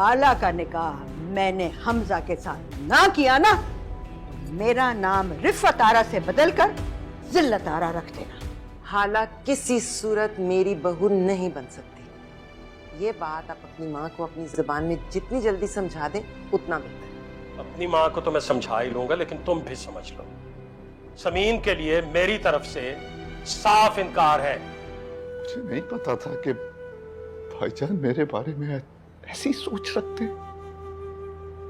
हाला का निकाह मैंने हमजा के साथ ना किया ना, तो मेरा नाम रिफ़त आरा से बदलकर जिल्लत आरा रख देना। हाला किसी सूरत मेरी बहू नहीं बन सकती। ये बात आप अपनी माँ को अपनी जुबान में जितनी जल्दी समझा दें उतना बेहतर। अपनी माँ को तो मैं समझा ही लूंगा, लेकिन तुम भी समझ लो, समीन के लिए मेरी तरफ से साफ इनकार है। मुझे नहीं पता था कि भाईजान मेरे बारे में ऐसी सोच रखते हैं।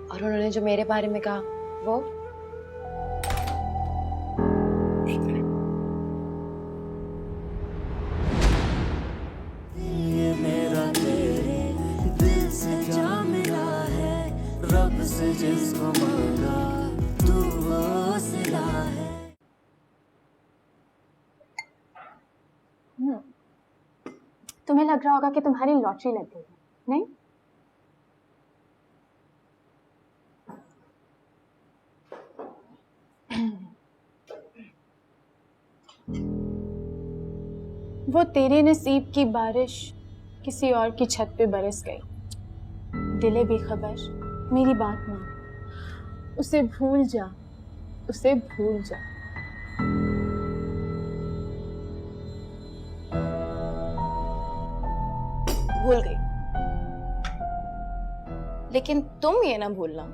और उन्होंने जो मेरे बारे में कहा वो, एक मिनट, ये मेरा तेरे दिल से जा मिला है, रब से जिसको मांगा तू वो सिला है। तुम्हें लग रहा होगा कि तुम्हारी लॉटरी लग गई है, नहीं? वो तेरे नसीब की बारिश किसी और की छत पे बरस गई। दिले बेखबर मेरी बात मान, उसे भूल जा, उसे भूल जा। भूल गई, लेकिन तुम ये ना भूलना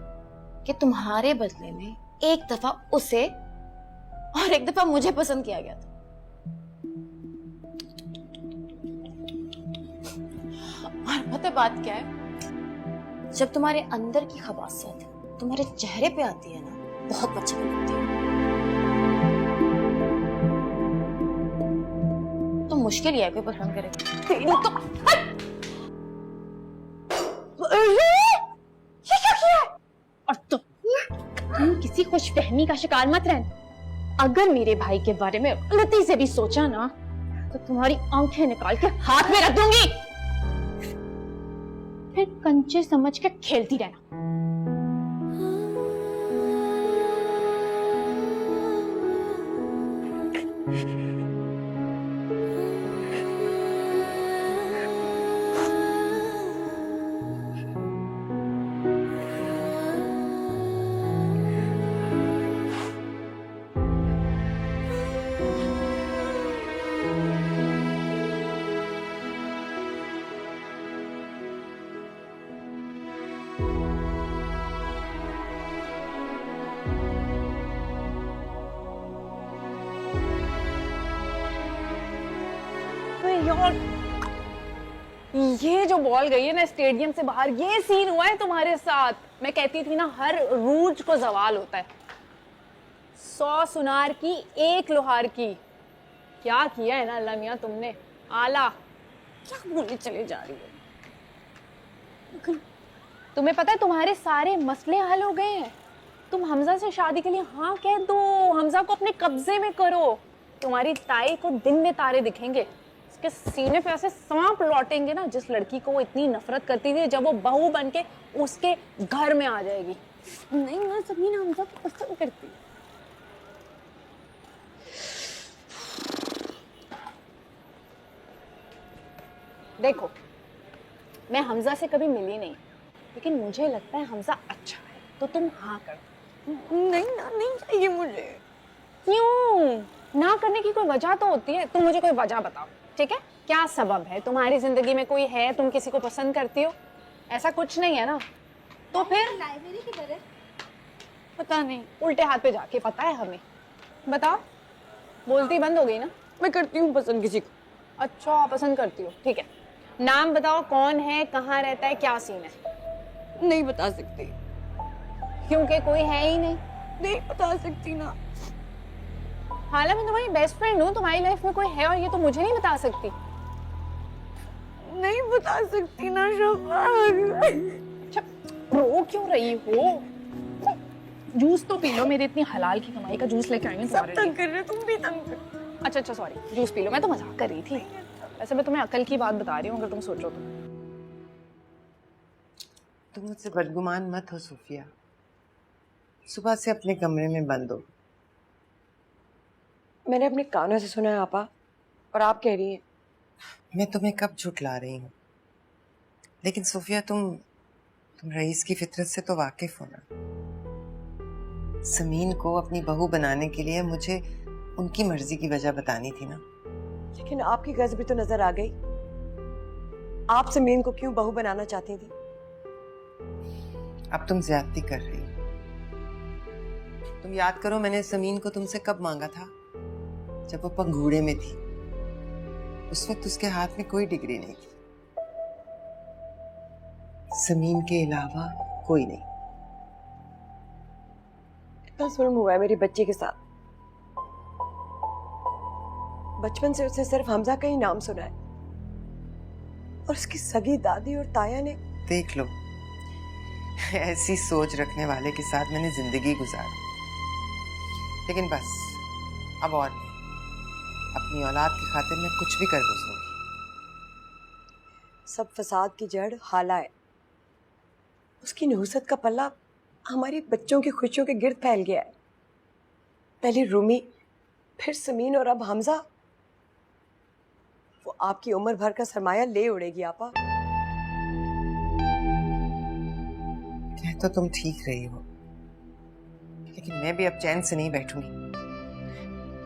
कि तुम्हारे बदले में एक दफा उसे और एक दफा मुझे पसंद किया गया था। और पता बात क्या है, जब तुम्हारे अंदर की खबासत तुम्हारे चेहरे पे आती है ना, बहुत अच्छी लगती है। तो मुश्किल ही है कोई पसंद करे। तेरी तो ये क्या किया है? और तुम किसी खुशफहमी का शिकार मत रहना। अगर मेरे भाई के बारे में गलती से भी सोचा ना, तो तुम्हारी आंखें निकाल के हाथ में रख दूंगी। फिर कंचे समझ के खेलती रहना। ये जो बॉल गई है ना स्टेडियम से बाहर, ये सीन हुआ है तुम्हारे साथ। मैं कहती थी ना, हर रूज को जवाल होता है। 100 सुनार की 1 लोहार की। क्या किया है ना अल्लाह मियां तुमने। आला क्या बोले चले जा रही हो। तुम्हें पता है तुम्हारे सारे मसले हल हो गए हैं। तुम हमजा से शादी के लिए हाँ कह दो, हमजा को अपने कब्जे में करो। तुम्हारी ताई को दिन में तारे दिखेंगे। उसके सीने पे ऐसे सांप लौटेंगे ना, जिस लड़की को वो इतनी नफरत करती थी, जब वो बहू बन के उसके घर में आ जाएगी। नहीं ना समीना हमजा को पसंद करती। देखो, मैं हमजा से कभी मिली नहीं, लेकिन मुझे लगता है हमजा अच्छा है, तो तुम हाँ कर। नहीं ना, नहीं चाहिए मुझे। क्यों? ना करने की कोई वजह तो होती है। तुम मुझे कोई वजह बताओ, ठीक है? क्या सबब है? तुम्हारी जिंदगी में कोई है, तुम किसी को पसंद करती हो? ऐसा कुछ नहीं है ना। तो फिर लाइब्रेरी किधर है? पता नहीं, उल्टे हाथ पे जाके पता है हमें। बताओ। बोलती बंद हो गई ना। मैं करती हूँ पसंद किसी को। अच्छा, पसंद करती हो, ठीक है। नाम बताओ, कौन है, कहाँ रहता है, क्या सीन है? नहीं बता सकती, क्योंकि कोई है ही नहीं। नहीं बता सकती ना। हालांकि मैं तुम्हारी बेस्ट फ्रेंड हूँ, तुम्हारी लाइफ में कोई है और ये तो मुझे नहीं बता सकती। नहीं बता सकती ना अच्छा, रो क्यों रही हो? जूस तो पी लो, मेरी इतनी हलाल की कमाई का जूस लेके आई हूँ तुम्हारे लिए। कर रहे तुम भी तंग कर। अच्छा सॉरी, जूस पी लो। मैं तो मजाक कर रही थी। वैसे मैं तुम्हें अकल की बात बता रही हूँ, अगर तुम सोचो तो। तुम मुझसे बदगुमान मत हो सूफिया। सुबह से अपने कमरे में बंद हो। मैंने अपने कानों से सुना है आपा, और आप कह रही हैं। मैं तुम्हें कब झुठला रही हूँ? लेकिन सूफिया, तुम तुम रईस की फितरत से तो वाकिफ हो ना। समीन को अपनी बहू बनाने के लिए मुझे उनकी मर्जी की वजह बतानी थी ना। लेकिन आपकी गर्ज भी तो नजर आ गई। आप समीन को क्यों बहू बनाना चाहती थी? अब तुम ज्यादती कर रही हो। तुम याद करो, मैंने समीन को तुमसे कब मांगा था? जब वो पंघूड़े में थी। उस वक्त उसके हाथ में कोई डिग्री नहीं थी। समीन के अलावा कोई नहीं। इतना जुल्म हुआ है मेरी बच्ची के साथ। बचपन से उसने सिर्फ हमजा का ही नाम सुना है, और उसकी सगी दादी और ताया ने। देख लो, ऐसी सोच रखने वाले के साथ मैंने जिंदगी गुजारी। लेकिन बस अब और नहीं। अपनी औलाद की खातिर मैं कुछ भी कर गुजरूंगी। सब फसाद की जड़ हाला है। उसकी नहुसत का पल्ला हमारी बच्चों की खुशियों के गिर्द फैल गया है। पहले रूमी, फिर समीन और अब हमजा। वो आपकी उम्र भर का सरमाया ले उड़ेगी आपा। कह तो तुम ठीक रही हो, लेकिन मैं भी अब चैन से नहीं बैठूंगी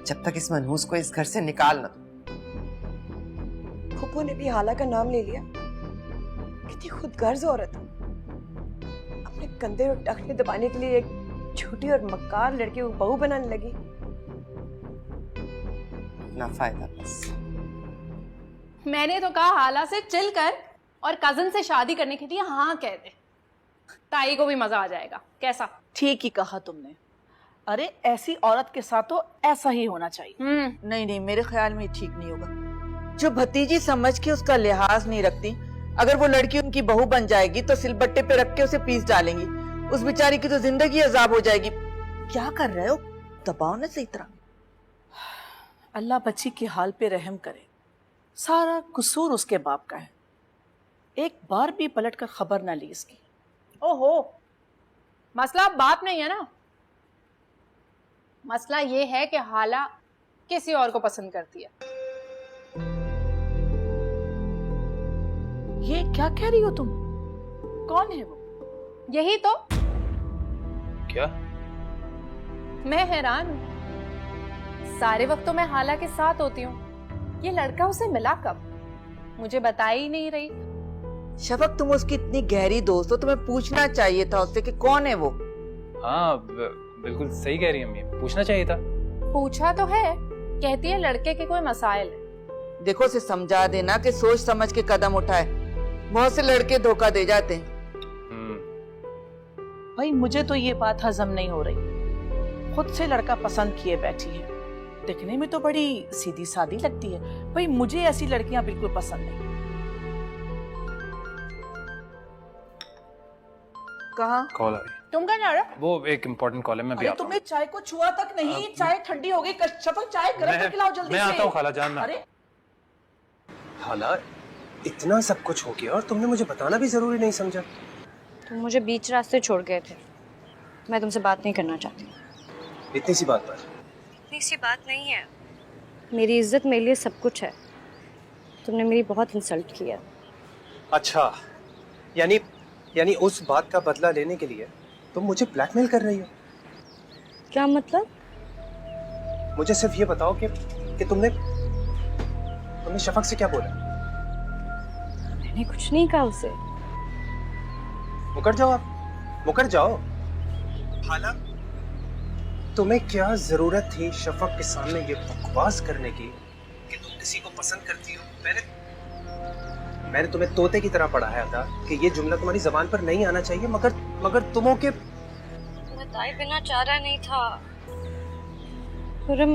जब तक इस मनहूस को इस घर से निकाल न दूं। फुप्पो ने भी हाला का नाम ले लिया। कितनी खुदगर्ज औरत। अपने कंधे और टखने दबाने के लिए एक छोटी और मक्कार लड़के को बहू बनाने लगी। ना फायदा बस। मैंने तो कहा हाला से चिल कर और कजन से शादी करने के लिए हाँ कह दे। ताई को भी मजा आ जाएगा। कैसा? ठीक ही कहा तुमने। अरे ऐसी औरत के साथ तो ऐसा ही होना चाहिए। नहीं नहीं, मेरे ख्याल में ठीक नहीं होगा। जो भतीजी समझ के उसका लिहाज नहीं रखती, अगर वो लड़की उनकी बहू बन जाएगी तो सिलबट्टे पे रख के उसे पीस डालेंगी। उस बेचारी की तो जिंदगी अजाब हो जाएगी। क्या कर रहे हो? दबाओ ना सही तरह। अल्लाह बच्ची के हाल पे रहम करे। सारा कसूर उसके बाप का है। एक बार भी पलट कर खबर ना ली इसकी। ओहो, मसला बाप नहीं है ना। मसला ये है कि हाला किसी और को पसंद करती है। ये क्या कह रही हो तुम? कौन है वो? यही तो। क्या? मैं हैरान हूँ। सारे वक्त तो मैं हाला के साथ होती हूँ। ये लड़का उसे मिला कब? मुझे बता ही नहीं रही। शफक, तुम उसकी इतनी गहरी दोस्त हो, तुम्हें पूछना चाहिए था उससे कि कौन है वो। हाँ बिल्कुल सही कह रही अम्मी, पूछना चाहिए था। पूछा तो है, कहती है लड़के के कोई मसाइल है। देखो, उसे समझा देना कि सोच समझ के कदम उठाए। बहुत से लड़के धोखा दे जाते हैं। भाई मुझे तो ये बात हजम नहीं हो रही। खुद से लड़का पसंद किए बैठी है। दिखने में तो बड़ी सीधी सादी लगती है। भाई मुझे ऐसी लड़कियां बिल्कुल पसंद नहीं। कहाँ? कॉल आ रही। तुम क्या जा रहे हो? वो एक इम्पोर्टेंट कॉल है, मैं भी आता हूँ। तुमने चाय को छुआ तक नहीं। चाय ठंडी हो गई। शफक, चाय गरम करके लाओ जल्दी से। मैं आता हूँ खाला जान। अरे हाला, इतना सब कुछ हो गया और तुमने मुझे बताना भी जरूरी नहीं समझा। तुम मुझे बीच रास्ते छोड़ गए थे। मैं तुमसे बात नहीं करना चाहती। इतनी सी बात पर? इतनी सी बात नहीं है। मेरी इज्जत मेरे लिए सब कुछ है। तुमने मेरी बहुत इंसल्ट की है। अच्छा, यानी उस बात का बदला लेने के लिए तुम मुझे ब्लैकमेल कर रही हो? क्या मतलब? मुझे सिर्फ ये बताओ कि तुमने शफक से क्या बोला? मैंने कुछ नहीं कहा उसे। मुकर जाओ, आप मुकर जाओ। हाला, तुम्हें क्या जरूरत थी शफक के सामने ये बकवास करने की कि तुम किसी को पसंद करती हो? मैंने तुम्हें तोते की तरह पढ़ाया था कि ये जुमला तुम्हारी जबान पर नहीं आना चाहिए, मगर तुमों के बताए बिना चारा नहीं था। खुरम,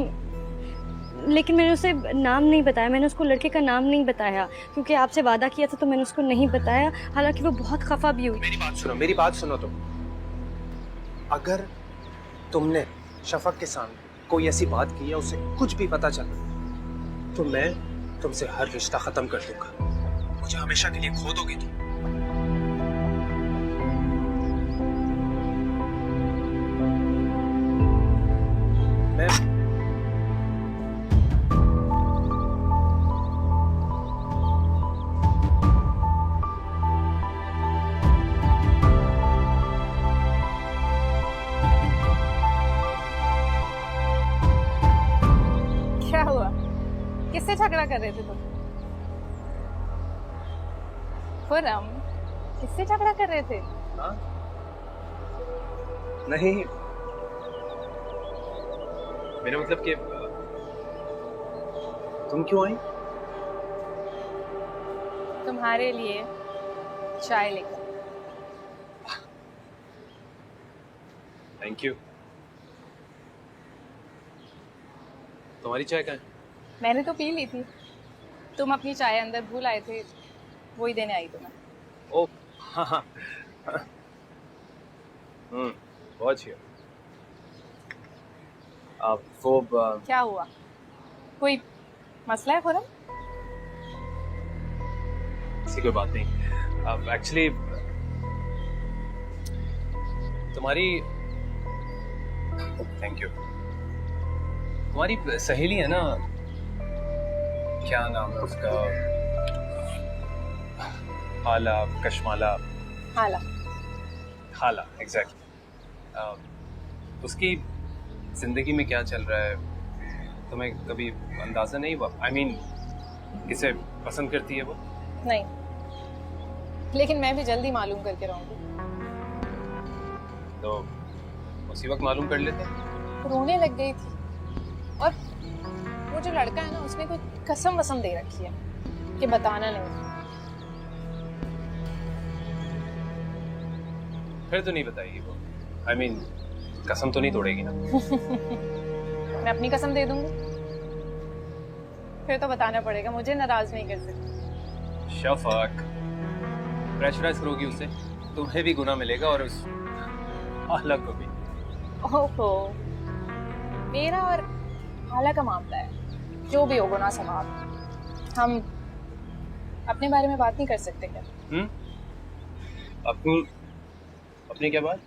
लेकिन मैंने उसे नाम नहीं बताया। मैंने उसको लड़के का नाम नहीं बताया क्योंकि आपसे वादा किया था, तो मैंने उसको नहीं बताया। हालांकि वो बहुत खफा भी हुई। मेरी बात सुनो तुम। अगर तुमने शफक के सामने कोई ऐसी बात की या उसे कुछ भी पता चला तो मैं तुमसे हर रिश्ता खत्म कर दूंगा। मुझे हमेशा के लिए खो दोगी तुम। मैं किससे झगड़ा कर रहे थे तुम? खुरम, किससे झगड़ा कर रहे थे? हाँ? नहीं, मेरा मतलब कि तुम क्यों आई? तुम्हारे लिए चाय लेकर। Thank you. तुम्हारी चाय कहाँ है? मैंने तो पी ली थी, तुम अपनी चाय अंदर भूल आए थे, वही देने आई तुम्हें। ओ हाँ हाँ। बहुत अच्छी है। आप वो क्या हुआ, कोई मसला है खुरम? ऐसी कोई बात नहीं। अब एक्चुअली तुम्हारी, थैंक यू, तुम्हारी सहेली है ना, क्या नाम है उसका, हाला, कशमाला। हाला। हाला, एग्जैक्टली। उसकी जिंदगी में क्या चल रहा है तुम्हें कभी अंदाजा नहीं हुआ? I mean, किसे पसंद करती है वो? नहीं, लेकिन मैं भी जल्दी मालूम करके रहूंगी। तो उसी वक्त मालूम कर लेते। रोने लग गई थी, और वो जो लड़का है ना, उसने कोई कसम वसम दे रखी है कि बताना नहीं। फिर तो नहीं बताएगी वो। I mean, कसम तो नहीं तोड़ेगी ना? मैं अपनी कसम दे दूंगी, फिर तो बताना पड़ेगा, मुझे नाराज नहीं कर सकती। शफक, प्रेशराइज करोगी उसे, तुम्हें भी गुनाह मिलेगा और उस हाला को भी। ओहो, मेरा और हाला का मामला है, जो भी हो गुनाह समाप्त। हम अपने बारे में बात नहीं कर सकते क्या? अपनी क्या बात?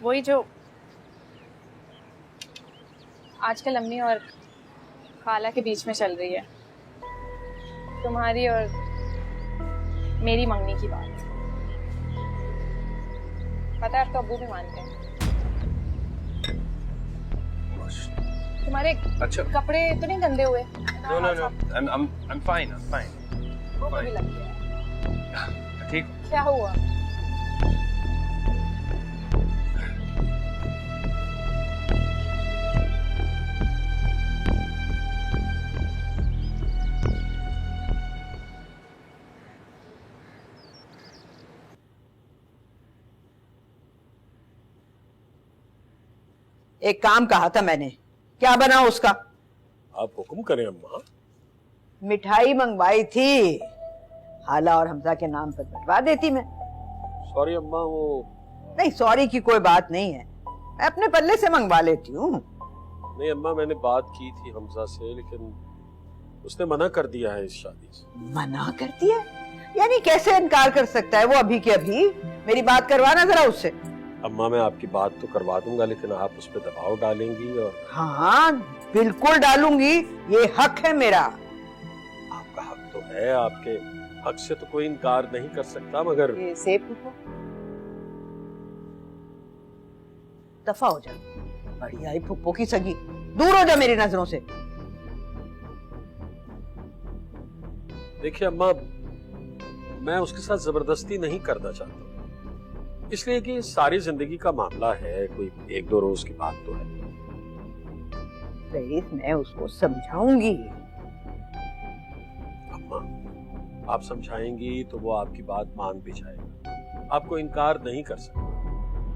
वही जो आजकल अम्मी और खाला के बीच में चल रही है, तुम्हारी और मेरी मंगनी की बात। पता है, अब तो अब्बू भी मानते हैं। तुम्हारे अच्छा, कपड़े तो नहीं गंदे हुए? No, I'm fine, I'm fine. वो भी लग गया। ठीक। क्या हुआ? एक काम कहा था मैंने, क्या बना उसका? आप हुक्म करें अम्मा। मिठाई मंगवाई थी, हाला और हमजा के नाम पर बंटवा देती मैं। सॉरी अम्मा, वो नहीं, सॉरी की कोई बात नहीं है, मैं अपने पल्ले से मंगवा लेती हूँ। नहीं अम्मा, मैंने बात की थी हमजा से, लेकिन उसने मना कर दिया है इस शादी से। मना कर दिया? यानी कैसे इनकार कर सकता है वो अभी के अभी? मेरी बात करवाना जरा उससे। अम्मा, मैं आपकी बात तो करवा दूंगा, लेकिन आप उस पर दबाव डालेंगी? और हाँ, बिल्कुल डालूंगी, ये हक है मेरा। आपका हक तो है, आपके हक से तो कोई इनकार नहीं कर सकता, मगर ये सेब फूफो, दफा हो जा, बड़ी आई फुप्पो की सगी, दूर हो जा मेरी नजरों से। देखिए अम्मा, मैं उसके साथ जबरदस्ती नहीं करना चाहता, इसलिए कि सारी जिंदगी का मामला है, कोई एक दो रोज की बात तो है। मैं उसको समझाऊंगी। अम्मा, आप समझाएंगी तो वो आपकी बात मान भी जाएगा, आपको इनकार नहीं कर सकता।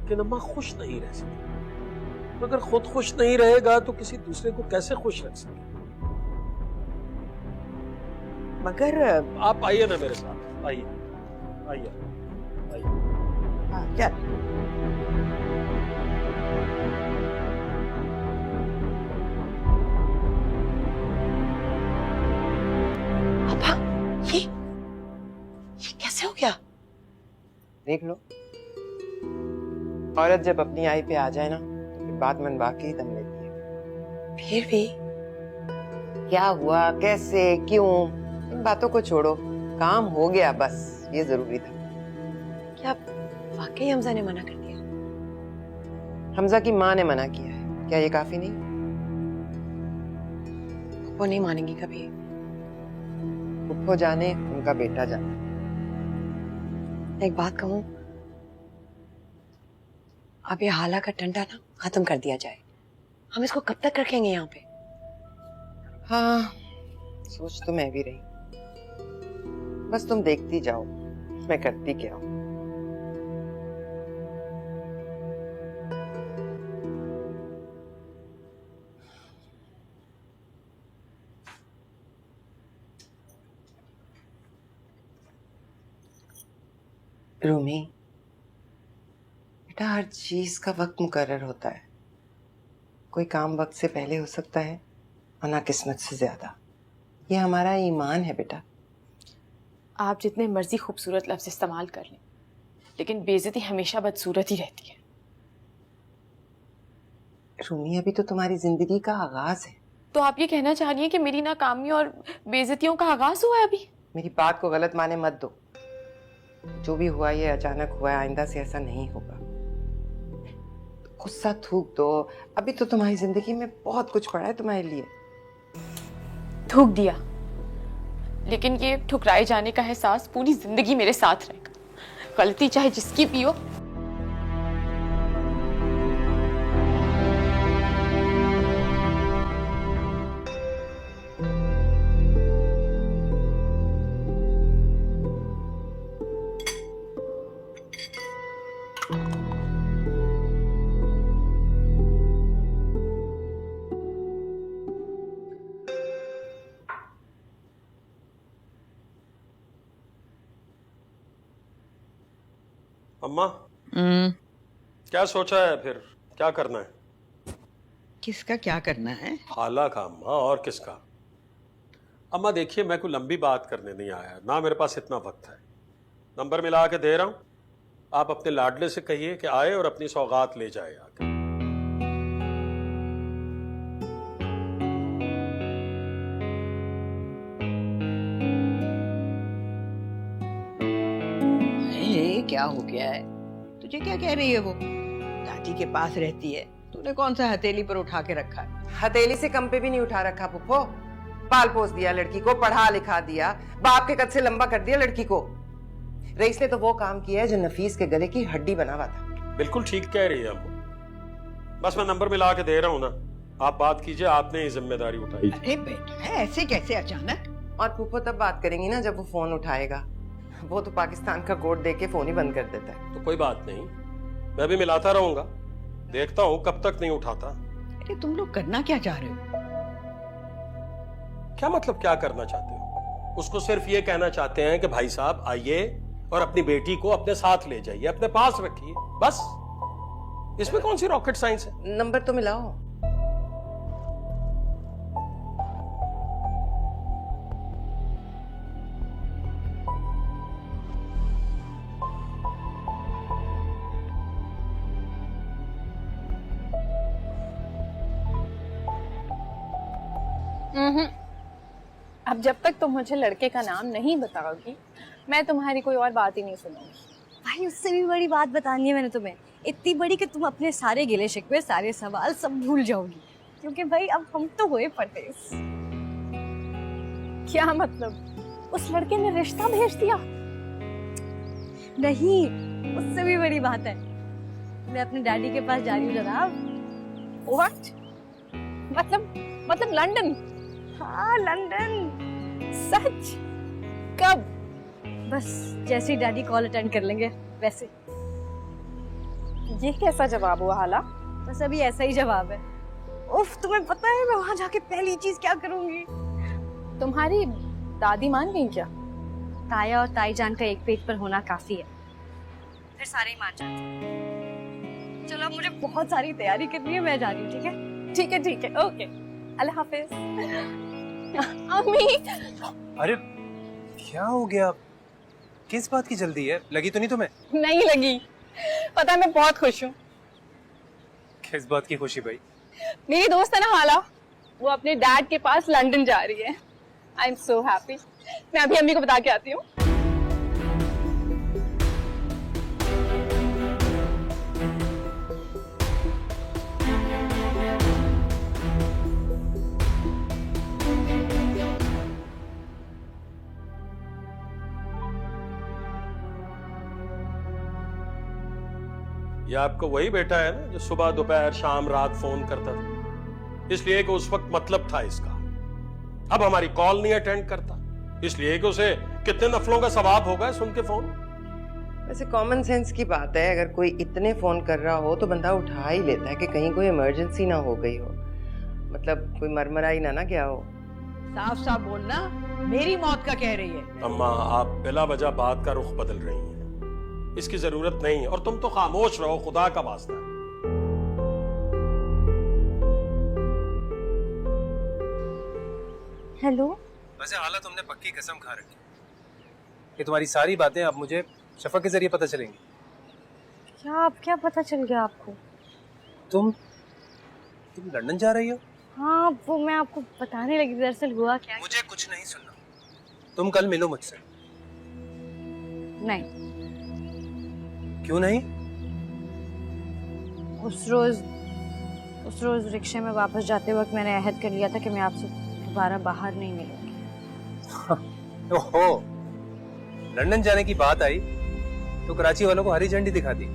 लेकिन अम्मा, खुश नहीं रह सकती। तो अगर खुद खुश नहीं रहेगा तो किसी दूसरे को कैसे खुश रख सके? मगर आप आइए ना मेरे साथ, आइए आइए आइए। हाँ, चल। पापा, ये कैसे हो गया? देख लो, औरत जब अपनी आई पे आ जाए ना, तो फिर बात मन बाकी ही दम लेती है। फिर भी क्या हुआ, कैसे, क्यों, इन बातों को छोड़ो, काम हो गया, बस ये जरूरी था। क्या वाकई हमजा ने मना कर दिया? हमजा की माँ ने मना किया है, क्या ये काफी नहीं? वो नहीं मानेंगी कभी। वो जाने, उनका बेटा जाने। एक बात कहूँ, अब ये हाला का टंटा ना खत्म कर दिया जाए। हम इसको कब तक रखेंगे यहाँ पे? हाँ, सोच तो मैं भी रही, बस तुम देखती जाओ मैं करती क्या हूँ। रूमी, बेटा हर चीज का वक्त मुकर्रर होता है। कोई काम वक्त से पहले हो सकता है और ना किस्मत से ज्यादा। ये हमारा ईमान है बेटा। आप जितने मर्जी खूबसूरत लफ्ज इस्तेमाल कर लें, लेकिन बेइज्जती हमेशा बदसूरत ही रहती है। रूमी, अभी तो तुम्हारी जिंदगी का आगाज है। तो आप ये कहना चाह रही हैं कि मेरी नाकामी और बेइज्जतियों का आगाज हुआ है अभी? मेरी बात को गलत माने मत दो। जो भी हुआ ये अचानक हुआ है, आइंदा से ऐसा नहीं होगा। गुस्सा थूक दो, अभी तो तुम्हारी जिंदगी में बहुत कुछ पड़ा है तुम्हारे लिए। थूक दिया, लेकिन ये ठुकराए जाने का एहसास पूरी जिंदगी मेरे साथ रहेगा। गलती चाहे जिसकी भी हो। अम्मा, क्या सोचा है फिर? क्या करना है? किसका क्या करना है? हाला का अम्मा, और किसका? अम्मा देखिए, मैं कोई लंबी बात करने नहीं आया, ना मेरे पास इतना वक्त है। नंबर मिला के दे रहा हूं, आप अपने लाडले से कहिए कि आए और अपनी सौगात ले जाए आके। क्या हो गया है? तुझे क्या कह रही है वो? दादी के पास रहती है, तूने कौन सा हथेली पर उठा के रखा है? हथेली से कम पे भी नहीं उठा रखा पुप्पो। पाल पोस दिया लड़की को, पढ़ा लिखा दिया, बाप के कद से लंबा कर दिया लड़की को। रईस ने तो वो काम किया है जो नफीस के गले की हड्डी बना हुआ था। बिल्कुल ठीक कह रही है अम्मा। बस मैं नंबर मिला के दे रहा हूं ना, आप बात कीजिए, आपने ये जिम्मेदारी उठाई। अरे बेटा, ऐसे कैसे अचानक? और पुप्पो तब बात करेंगी ना जब वो फोन उठाएगा। वो तो पाकिस्तान का कोड देके के फोन ही बंद कर देता है। तो कोई बात नहीं, मैं भी मिलाता रहूंगा, देखता हूं कब तक नहीं उठाता। अरे तुम लोग करना क्या चाह रहे हो? क्या मतलब क्या करना चाहते हो? उसको सिर्फ ये कहना चाहते हैं कि भाई साहब आइए और अपनी बेटी को अपने साथ ले जाइए, अपने पास रखिए, बस। इसमें कौन सी रॉकेट साइंस है? नंबर तो मिलाओ। अब जब तक तुम मुझे लड़के का नाम नहीं बताओगी, मैं तुम्हारी कोई और बात ही नहीं सुनूंगी। भाई उससे भी बड़ी बात बतानी है मैंने तुम्हें, इतनी बड़ी कि तुम अपने सारे गिले शिकवे, सारे सवाल सब भूल जाओगी। क्योंकि भाई अब हम तो हुए परदेस। क्या मतलब? उस लड़के ने रिश्ता भेज दिया? नहीं, उससे भी बड़ी बात है, मैं अपने डैडी के पास जा रही हूँ जनाब। व्हाट? मतलब लंदन? हाँ लंदन। सच? कब? बस जैसे ही डैडी कॉल अटेंड कर लेंगे वैसे। ये कैसा जवाब हुआ हाला? बस अभी ऐसा ही जवाब है। उफ, तुम्हें पता है मैं वहां जाके पहली चीज क्या करूंगी? तुम्हारी दादी मान गई क्या? ताया और ताई जान का एक पेज पर होना काफी है, फिर सारे ही मान जाते हैं। चलो अब मुझे बहुत सारी तैयारी करनी है, मैं जा रही हूँ। ठीक है? ठीक है, ओके, अल्लाह हाफिज। अम्मी! अरे क्या हो गया? किस बात की जल्दी है? लगी तो नहीं तुम्हें? नहीं लगी, पता है मैं बहुत खुश हूँ। किस बात की खुशी भाई? मेरी दोस्त है ना हाला, वो अपने डैड के पास लंदन जा रही है। I am so happy. मैं अभी अम्मी को बता के आती हूँ। ये आपको वही बेटा है ना जो सुबह दोपहर शाम रात फोन करता था, इसलिए कि उस वक्त मतलब था इसका। अब हमारी कॉल नहीं अटेंड करता, इसलिए कि उसे कितने नफलों का सवाब होगा सुन के फोन। वैसे कॉमन सेंस की बात है, अगर कोई इतने फोन कर रहा हो तो बंदा उठा ही लेता है कि कहीं कोई इमरजेंसी ना हो गई हो, मतलब कोई मरमरा ही ना गया हो। साफ साफ बोलना, मेरी मौत का कह रही है। अम्मा आप बिला वजह बात का रुख बदल रही हैं, इसकी जरूरत नहीं है, और तुम तो खामोश रहो, खुदा का वास्ता है। हेलो। वैसे हाला तुमने पक्की कसम खा रखी कि तुम्हारी सारी बातें अब मुझे शफक के जरिए पता चलेंगी। क्या पता चल गया आपको? तुम लंदन जा रही हो? हाँ, वो मैं आपको बताने लगी, दरअसल हुआ क्या। मुझे कुछ नहीं सुनना, तुम कल मिलो मुझसे। नहीं। क्यों नहीं? उस रोज रिक्शे में वापस जाते वक्त मैंने अहद कर लिया था कि मैं आपसे दोबारा बाहर नहीं मिलूंगी। ओहो, लंदन जाने की बात आई तो कराची वालों को हरी झंडी दिखा दी।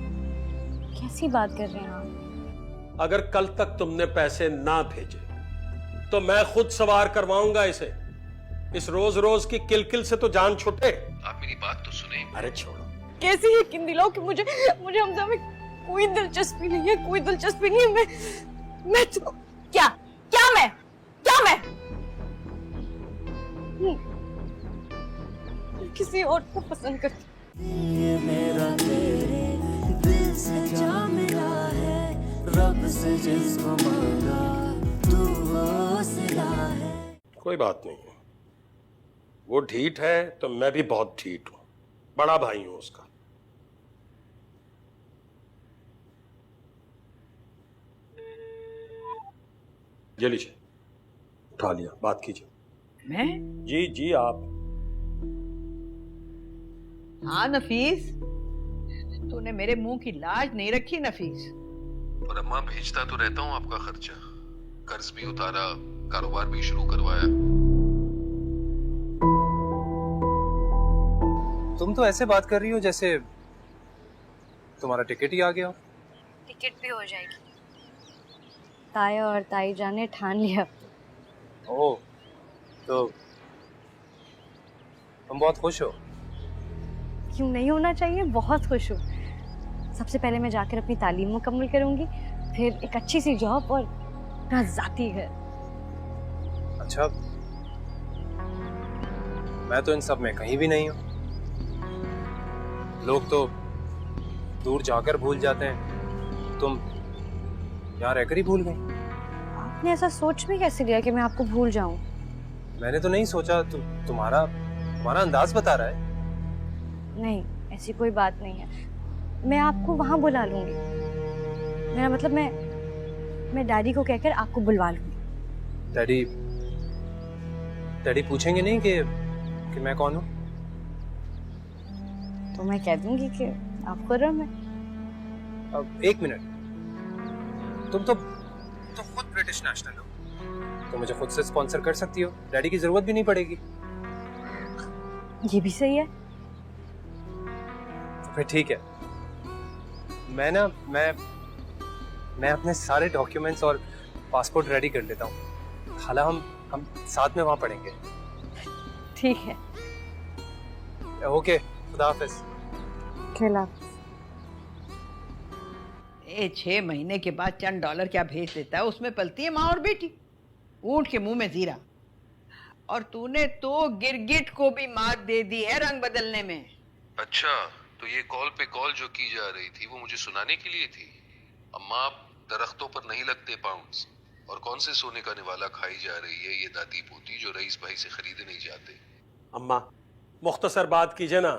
कैसी बात कर रहे हैं आप? अगर कल तक तुमने पैसे ना भेजे तो मैं खुद सवार करवाऊंगा इसे। इस रोज रोज की किलकिल से तो जान छूटे। आप मेरी बात तो सुने। अरे छोड़ो, कैसे यकीन दिलाओ कि मुझे हमजा में कोई दिलचस्पी नहीं है, कोई दिलचस्पी नहीं है। मैं तो क्या मैं किसी और को पसंद करती। ये मेरा तेरे दिल से जा मिला है, रब से जिसको मांगा तू वो सिला है। कोई बात नहीं, वो ढीठ है तो मैं भी बहुत ढीठ हूं, बड़ा भाई हूं उसका। ये लीजिए, उठा लिया, बात कीजिए। मैं? जी आप। हाँ नफीस, तूने मेरे मुंह की लाज नहीं रखी नफीस। और अम्मा भेजता तो रहता हूँ आपका खर्चा, कर्ज भी उतारा, कारोबार भी शुरू करवाया। तुम तो ऐसे बात कर रही हो जैसे तुम्हारा टिकट ही आ गया। टिकट भी हो जाएगी। ताया और ताई जान ने ठान लिया। ओह, तो तुम बहुत खुश हो? क्यों नहीं होना चाहिए, बहुत खुश हूँ। सबसे पहले मैं जाकर अपनी तालीम मुकम्मल करूंगी, फिर एक अच्छी सी जॉब और अपना ज़ाती घर। अच्छा, मैं तो इन सब में कहीं भी नहीं हूँ। लोग तो दूर जाकर भूल जाते हैं, तुम यहाँ रहकर ही भूल गई। आपने ऐसा सोच भी कैसे लिया कि मैं आपको भूल जाऊं? मैंने तो नहीं सोचा, तुम्हारा अंदाज बता रहा है। नहीं, ऐसी कोई बात नहीं है। मैं आपको वहां बुला लूंगी। मेरा मतलब मैं डैडी को कहकर आपको बुलवा लूंगी। डैडी पूछेंगे नहीं कि मैं कौन हूँ? तो मैं कह दूंगी कि आप खुर्रम है। अब एक मिनट, तुम तो खुद ब्रिटिश नेशनल हो, तो मुझे खुद से स्पॉन्सर कर सकती हो, डैडी की जरूरत भी नहीं पड़ेगी। ये भी सही है। तो फिर ठीक है, मैं अपने सारे डॉक्यूमेंट्स और पासपोर्ट रेडी कर लेता हूँ। हाला हम साथ में वहाँ पढ़ेंगे। ठीक है। ओके, खुदा हाफिज। खिला। 6 महीने के बाद चंद डॉलर क्या भेज देता है, उसमें पलती है माँ और बेटी। ऊंट के मुंह में जीरा। और तूने तो गिरगिट को भी मात दे दी है रंग बदलने में। अच्छा, तो ये कॉल पे कॉल जो की जा रही थी वो मुझे सुनाने के लिए थी। अम्मा, दरख्तों पर नहीं लगते पाउंड्स, और कौन से सोने का निवाला खाई जा रही है ये दादी पोती जो रईस भाई से खरीदे नहीं जाते। अम्मा मुख्तसर बात कीजिए ना,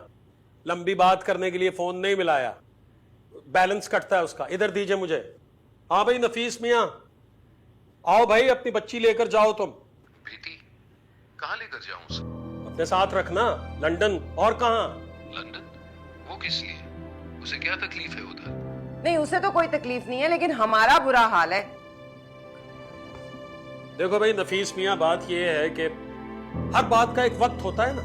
लंबी बात करने के लिए फोन नहीं मिलाया, बैलेंस कटता है उसका। इधर दीजिए मुझे। हाँ भाई नफीस मियाँ, आओ भाई, अपनी बच्ची लेकर जाओ तुम। बेटी कहाँ लेकर जाऊं उसे? अपने साथ रखना। लंदन, और कहाँ? लंदन? वो किस लिए? उसे क्या तकलीफ है उधर? नहीं, उसे तो कोई तकलीफ नहीं है, लेकिन हमारा बुरा हाल है। देखो भाई नफीस मियाँ, बात ये है कि हर बात का एक वक्त होता है ना।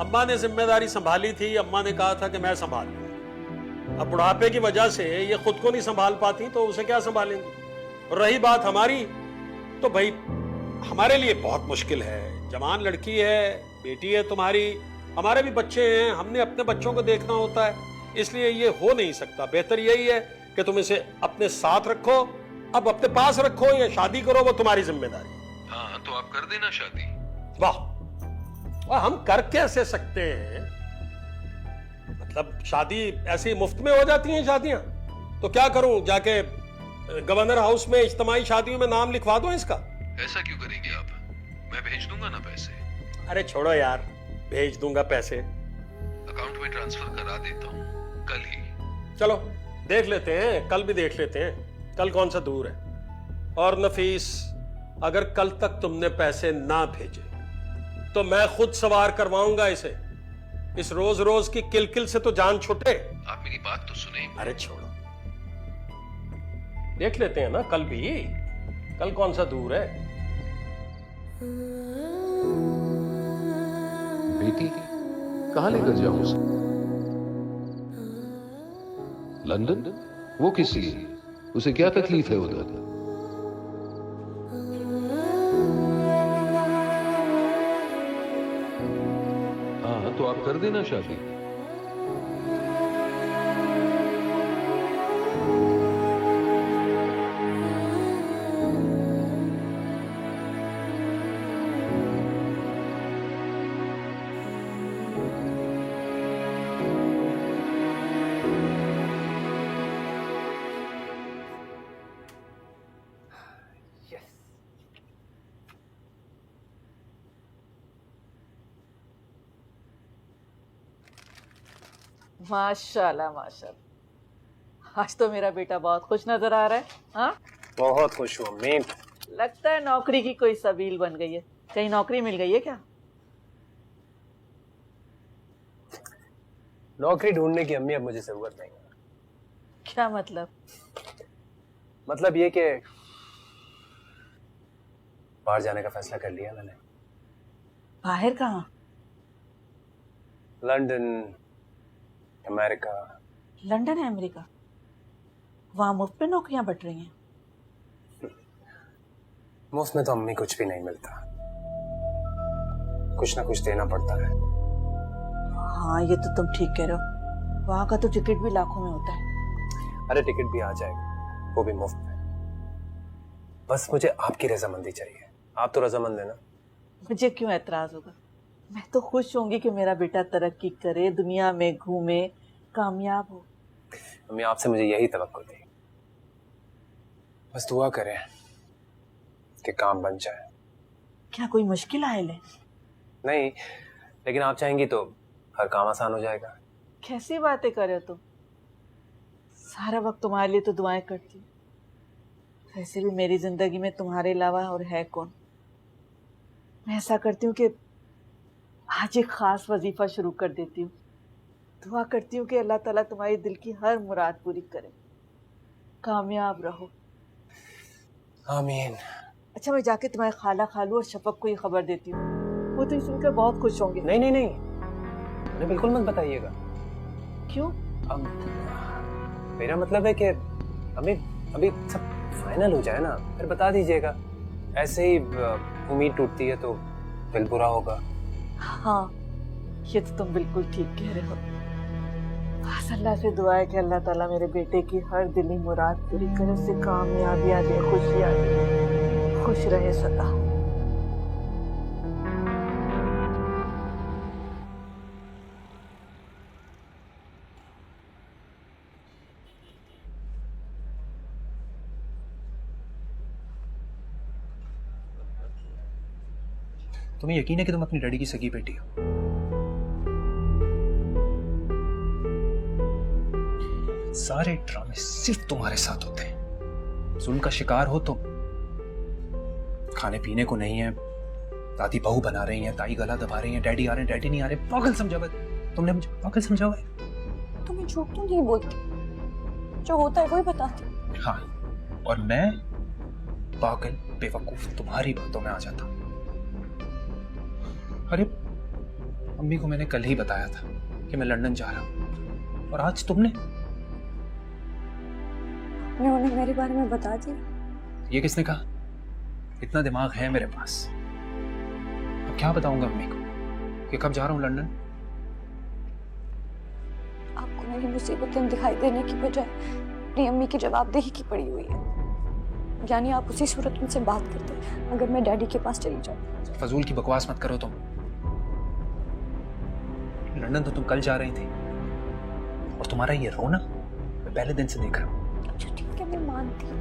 अम्मा ने जिम्मेदारी संभाली थी, अम्मा ने कहा था कि मैं संभाल लूं। अब बुढ़ापे की वजह से ये खुद को नहीं संभाल पाती तो उसे क्या संभालेंगी। और रही बात हमारी, तो भाई हमारे लिए बहुत मुश्किल है। जवान लड़की है, बेटी है तुम्हारी, हमारे भी बच्चे हैं, हमने अपने बच्चों को देखना होता है, इसलिए ये हो नहीं सकता। बेहतर यही है कि तुम इसे अपने साथ रखो, अब अपने पास रखो या शादी करो, वो तुम्हारी जिम्मेदारी। हाँ तो आप कर देना शादी। वाह, हम कर कैसे सकते हैं? मतलब शादी ऐसी मुफ्त में हो जाती हैं शादियां? तो क्या करूं, जाके गवर्नर हाउस में इज्तिमाई शादियों में नाम लिखवा दूं इसका? ऐसा क्यों करेंगे आप? मैं भेज दूंगा ना पैसे। अरे छोड़ो यार, भेज दूंगा पैसे, अकाउंट में ट्रांसफर करा देता हूँ कल ही। चलो देख लेते हैं, कल भी देख लेते हैं, कल कौन सा दूर है। और नफीस, अगर कल तक तुमने पैसे ना भेजे तो मैं खुद सवार करवाऊंगा इसे। इस रोज रोज की किलकिल से तो जान छूटे। आप मेरी बात तो सुने। अरे छोड़ो, देख लेते हैं ना कल भी, कल कौन सा दूर है। बेटी कहाँ लेकर जाऊं उसे? लंदन? वो किस लिए? उसे क्या तकलीफ है उधर? हाँ तो आप कर देना शादी। माशाल्लाह माशाल्लाह, आज तो मेरा बेटा बहुत खुश नजर आ रहा है। हाँ, बहुत खुश हूँ अम्मी। लगता है नौकरी की कोई सबील बन गई है। कहीं नौकरी मिल गई है क्या? नौकरी ढूंढने की अम्मी अब मुझे जरूरत नहीं है। क्या मतलब? मतलब ये कि बाहर जाने का फैसला कर लिया मैंने। बाहर कहाँ? London, America. लंदन है अमेरिका? वहां मुफ्त में नौकरियां बट रही हैं। मुफ्त में तो अम्मी कुछ भी नहीं मिलता, कुछ ना कुछ देना पड़ता है। हाँ ये तो तुम ठीक कह रहे हो, वहां का तो टिकट भी लाखों में होता है। अरे टिकट भी आ जाएगा, वो भी मुफ्त में। बस मुझे आपकी रजामंदी चाहिए। आप तो रजामंद है ना? मुझे क्यों एतराज होगा? मैं तो खुश होंगी कि मेरा बेटा तरक्की करे, दुनिया में घूमे, कामयाब हो। अम्मी आपसे मुझे यही तवक्को थी। बस दुआ करें कि काम बन जाए। क्या कोई मुश्किल आयल है? नहीं, लेकिन आप चाहेंगी तो हर काम आसान हो जाएगा। कैसी बातें कर रहे हो तुम? सारा वक्त तुम्हारे लिए तो दुआएं करती हूँ। वैसे भी मेरी जिंदगी में तुम्हारे अलावा और है कौन। मैं ऐसा करती हूँ कि आज एक खास वजीफा शुरू कर देती हूँ। दुआ करती हूँ कि अल्लाह ताला तुम्हारी दिल की हर मुराद पूरी करे, कामयाब रहो। आमीन। अच्छा, मैं जाके तुम्हारे खाला खालू और शफक को ये खबर देती हूँ, वो तो सुनकर बहुत खुश होंगे। नहीं नहीं नहीं, उन्हें बिल्कुल मत बताइएगा। क्यों? मेरा मतलब है कि अभी सब फाइनल हो जाए ना, फिर बता दीजिएगा। ऐसे ही उम्मीद टूटती है तो दिल बुरा होगा। हाँ, ये तो तुम बिल्कुल ठीक कह रहे हो। बस अल्लाह से दुआ है कि अल्लाह ताला मेरे बेटे की हर दिली मुराद पूरी करे, उससे कामयाबी आ जाए, खुशी आ जाए, खुश रहे सदा। तुम्हें यकीन है कि तुम अपनी डैडी की सगी बेटी हो? सारे ड्रामे सिर्फ तुम्हारे साथ होते हैं। जुल्म का शिकार हो तुम। खाने पीने को नहीं है, दादी बहू बना रही हैं, ताई गला दबा रही हैं, डैडी आ रहे हैं, डैडी नहीं आ रहे। पागल समझा हुआ है तुमने मुझे, पागल समझा हुआ है। तुम्हें झूठ तो नहीं बोलती, जो होता है वही बताती। हाँ, और मैं पागल बेवकूफ तुम्हारी बातों में आ जाता। अरे अम्मी को मैंने कल ही बताया था कि मैं लंदन जा रहा हूं, और आज आपने उन्हें मेरे बारे में बता दिया? ये किसने कहा? इतना दिमाग है मेरे पास। अब क्या बताऊंगा अम्मी को कि कब जा रहा हूँ लंदन? आपको मेरी मुसीबतें दिखाई देने की बजाय अपनी अम्मी की जवाबदेही की पड़ी हुई है। यानी आप उसी सूरत उनसे बात करते अगर मैं डैडी के पास चली जाऊँ। फजूल की बकवास मत करो तुम। लंदन तो तुम कल जा रही थी और तुम्हारा ये रोना मैं पहले दिन से देख रहा हूँ। अच्छा ठीक है, मैं मानती हूँ,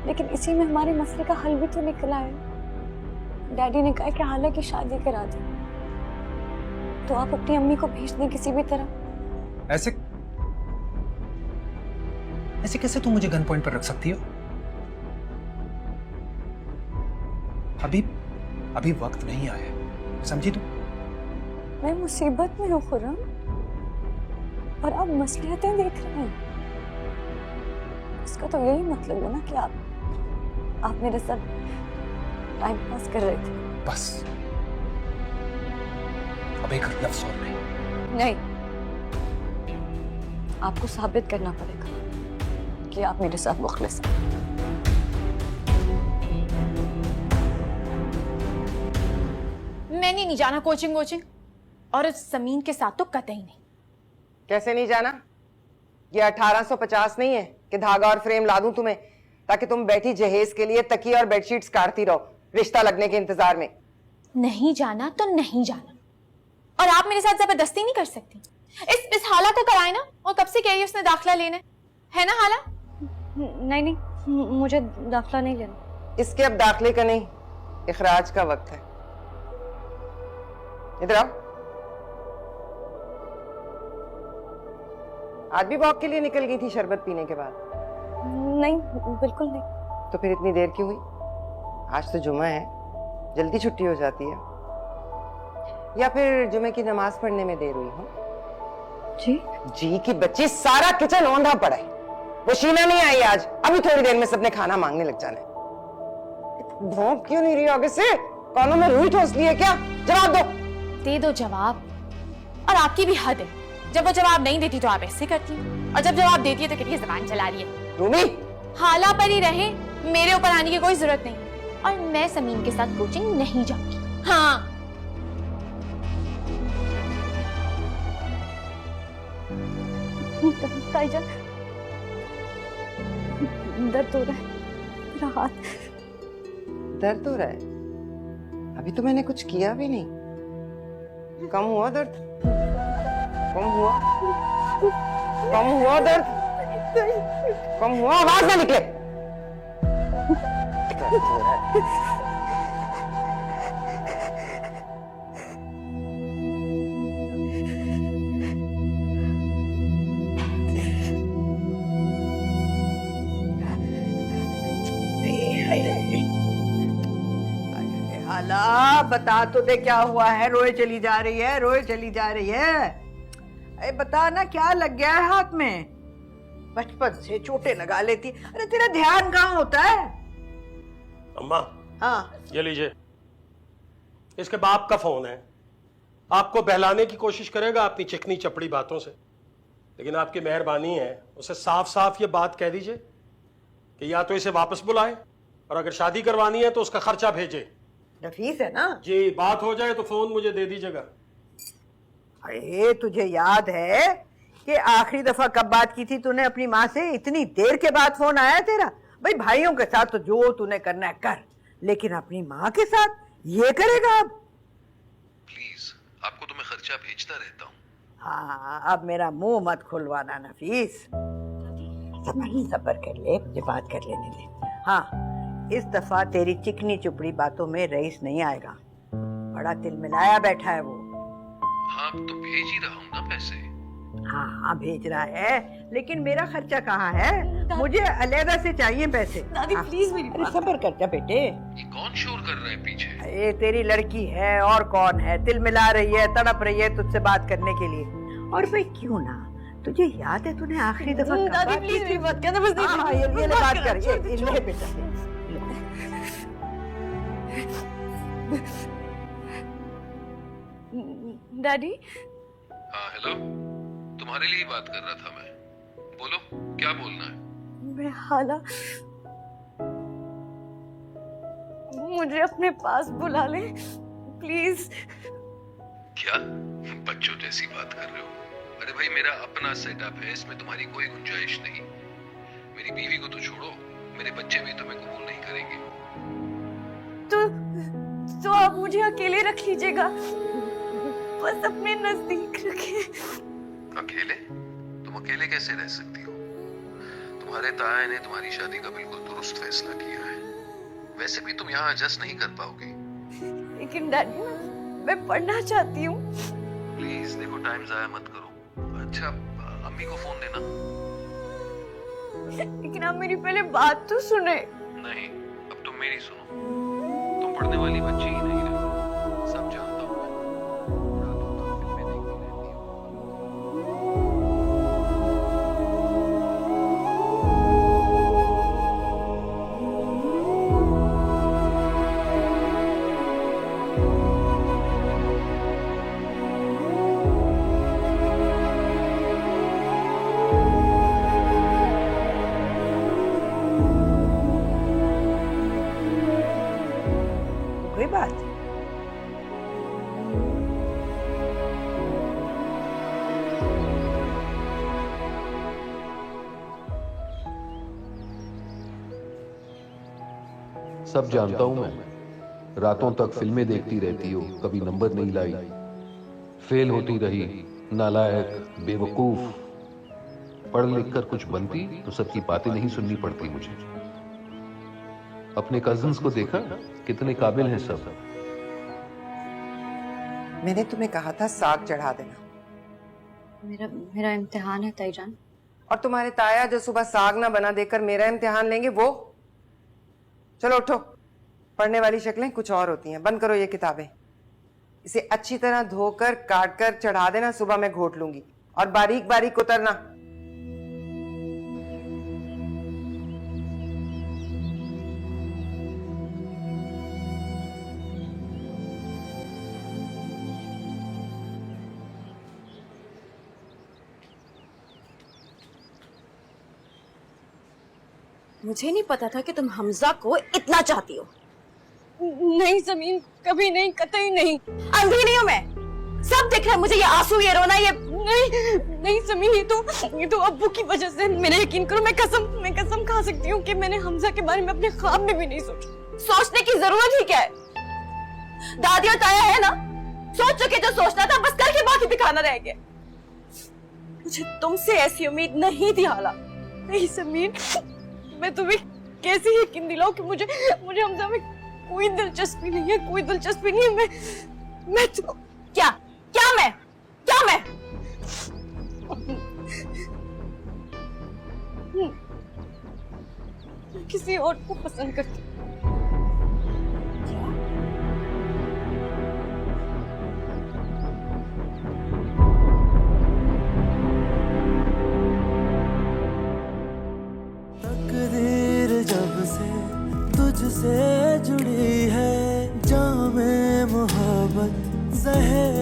लेकिन इसी में हमारे मसले का हल भी तो निकला है। डैडी ने कहा कि हाला की शादी करा दी, तो आप अपनी अम्मी को भेज दें किसी भी तरह। ऐसे कैसे तुम मुझे गन पॉइंट पर रख सकती हो? अभी वक्त नहीं आया, समझी तुम? मैं मुसीबत में हूँ खुर्रम, और आप मसलियतें देख रहे हैं। इसका तो यही मतलब है ना कि आप मेरे साथ टाइम पास कर रहे थे। बस अब एक लफ्ज़ और नहीं, आपको साबित करना पड़ेगा कि आप मेरे साथ मुखलिस हैं। मैंने नहीं जाना कोचिंग और उस जमीन के साथ तो कतई नहीं। कैसे नहीं जाना? ये 1850 नहीं है कि धागा और फ्रेम ला दूं तुम्हें ताकि तुम बैठी जहेज के लिए तकिए और बेडशीट्स काटती रहो रिश्ता लगने के इंतजार में। नहीं जाना तो नहीं जाना, और आप मेरे साथ जबरदस्ती नहीं कर सकती। इस हाला का कराए ना, और कब से कह रही है उसने दाखिला लेना है ना हाला? नहीं, मुझे दाखिला नहीं लेना। इसके अब दाखिले का नहीं, इखराज का वक्त है। इधर आओ। आज भी वॉक के लिए निकल गई थी शरबत पीने के बाद? नहीं, बिल्कुल नहीं। तो फिर इतनी देर क्यों हुई? आज तो जुमा है, जल्दी छुट्टी हो जाती है। या फिर जुमे की नमाज पढ़ने में देर हुई हो? जी की बच्ची, सारा किचन औंधा पड़ा है। वो शीना नहीं आई आज, अभी थोड़ी देर में सबने खाना मांगने लग जाना है। भौंक क्यों नहीं रही आगे से? कानों में रुई ठोस ली है क्या? जवाब दो। दे दो जवाब। और आपकी भी हद है, जब वो जवाब नहीं देती तो आप ऐसे करती हैं, और जब जवाब देती है तो कहती है ज़बान चला रही है। रूमी, हाला पर ही रहे, मेरे ऊपर आने की कोई जरूरत नहीं, और मैं समीन के साथ कोचिंग नहीं जाऊंगी। हाँ, ताईजान, दर्द हो रहा है, मेरा हाथ दर्द हो रहा है? अभी तो मैंने कुछ किया भी नहीं। कम हुआ दर्द? कम हुआ दर्द? कम हुआ? आवाज ना निकले। दर्द हो रहा है। हाला, बता तो दे क्या हुआ है? रोए चली जा रही है, रोए चली जा रही है। अरे बता ना, क्या लग गया है हाथ में? बचपन से चोटें लगा लेती। अरे तेरा ध्यान कहाँ होता है? अम्मा, हाँ, ये लीजिए, इसके बाप का फोन है। आपको बहलाने की कोशिश करेगा अपनी चिकनी चपड़ी बातों से, लेकिन आपकी मेहरबानी है उसे साफ साफ ये बात कह दीजिए कि या तो इसे वापस बुलाए, और अगर शादी करवानी है तो उसका खर्चा भेजे। नफीस है ना? जी, बात हो जाए तो फोन मुझे दे दीजिएगा। अरे तुझे याद है कि आखिरी दफा कब बात की थी तूने अपनी माँ से? इतनी देर के बाद फोन आया तेरा? भाई भाइयों के साथ तो जो तूने करना है कर, लेकिन अपनी माँ के साथ ये करेगा अब? प्लीज, आपको तो मैं खर्चा भेजता रहता हूँ। हाँ, अब मेरा मुंह मत खुलवाना नफीस। सब्र कर ले, मुझे बात कर लेने दे। हाँ, इस दफा तेरी चिकनी चुपड़ी बातों में रईस नहीं आएगा। बड़ा तिल मिलाया बैठा है वो। हाँ, तो भेज ही रहा हूँ ना पैसे। हाँ, भेज रहा है, लेकिन मेरा खर्चा कहाँ है? मुझे अलहदा से चाहिए पैसे। दादी प्लीज मेरी बात। सब्र कर जा बेटे। ये कौन शोर कर रहा है पीछे? अरे तेरी लड़की है, और कौन है? तिल मिला रही है, तड़प रही है तुझसे बात करने के लिए। और भाई क्यों ना, तुझे याद है तूने आखिरी दफा दादी प्लीज मेरी बात करना, बस हाँ, ये बात कर, ये ले बेटा। डैडी। हाँ, हेलो, तुम्हारे लिए ही बात कर रहा था मैं। बोलो, क्या बोलना है? मैं हाला, मुझे अपने पास बुला ले प्लीज। क्या बच्चों जैसी बात कर रहे हो? अरे भाई मेरा अपना सेटअप है, इसमें तुम्हारी कोई गुंजाइश नहीं। मेरी बीवी को तो छोड़ो, मेरे बच्चे भी तुम्हें कबूल नहीं करेंगे। तो आप मुझे अकेले रख लीजिएगा, बस अपने नजदीक रखिए। अकेले? तुम अकेले कैसे रह सकती हो? तुम्हारे ताया ने तुम्हारी शादी का बिल्कुल दुरुस्त फैसला किया है। वैसे भी तुम यहाँ एडजस्ट नहीं कर पाओगी। लेकिन डैडी मैं पढ़ना चाहती हूँ। प्लीज देखो, टाइम जाया मत करो। अच्छा अम्मी को फोन देना। लेकिन आप मेरी पहले बात तो सुने। नहीं, अब तुम मेरी सुनो। तुम पढ़ने वाली बच्ची ही नहीं रही, सब जानता हूँ मैं। रातों तक फिल्में देखती रहती हो। कोई बात? सब जानता हूं मैं। रातों तक फिल्में देखती रहती हो, कभी नंबर नहीं लाई, फेल होती रही, नालायक, बेवकूफ। पढ़ लिख कर कुछ बनती तो सबकी बातें नहीं सुननी पड़ती मुझे। अपने कजिन्स को देखा, कितने काबिल हैं सब। मैंने तुम्हें कहा था साग चढ़ा देना। मेरा इम्तिहान है ताईजान। और तुम्हारे ताया जो सुबह साग ना बना देकर मेरा इम्तिहान लेंगे वो? चलो उठो, पढ़ने वाली शक्लें कुछ और होती हैं। बंद करो ये किताबें। इसे अच्छी तरह धोकर काट कर चढ़ा देना, सुबह मैं घोट लूंगी। और बारीक बारीक उतरना। मुझे नहीं पता था कि तुम हमजा को इतना चाहती हो। नहीं ज़मीन, कभी नहीं, कतई नहीं। अंधी नहीं हूं मैं, सब दिख रहा है मुझे। ये आंसू, ये रोना, ये नहीं ज़मीन, ये तो अब्बू की वजह से। मेरा यकीन करो, मैं कसम खा सकती हूँ कि मैंने हमजा के बारे में अपने ख्वाब में भी नहीं सोचा। सोचने की जरूरत ही क्या है? दादी और ताया है ना, सोच चुके जो सोचना था, बस करके बाकी दिखाना रह गया। मुझे तुमसे ऐसी उम्मीद नहीं थी हाला। नहीं ज़मीन, मैं तुम्हें कैसे यकीन दिलाऊं कि मुझे हमजा में कोई दिलचस्पी नहीं है, कोई दिलचस्पी नहीं है। मैं तो क्या मैं किसी और को पसंद करती हूँ। तकदीर जब से तुझसे जुड़ी है, जामे मोहब्बत जहर